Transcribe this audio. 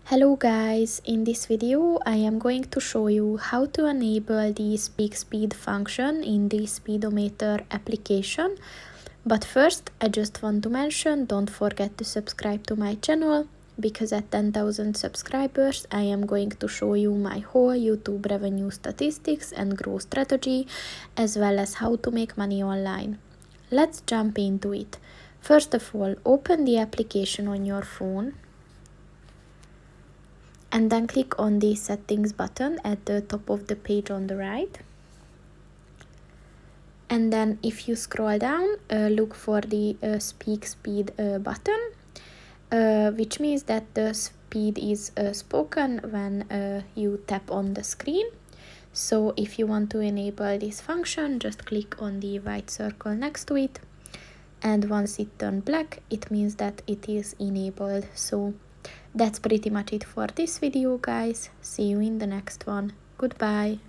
Hello guys, in this video I am going to show you how to enable the speak speed function in the Speedometer application. But first I just want to mention, don't forget to subscribe to my channel, because at 10,000 subscribers I am going to show you my whole YouTube revenue statistics and growth strategy, as well as how to make money online. Let's jump into it. First of all, open the application on your phone and then click on the settings button at the top of the page on the right. And then if you scroll down, look for the speak speed button, which means that the speed is spoken when you tap on the screen. So if you want to enable this function, just click on the white circle next to it, and once it turns black, it means that it is enabled. So that's pretty much it for this video, guys. See you in the next one. Goodbye.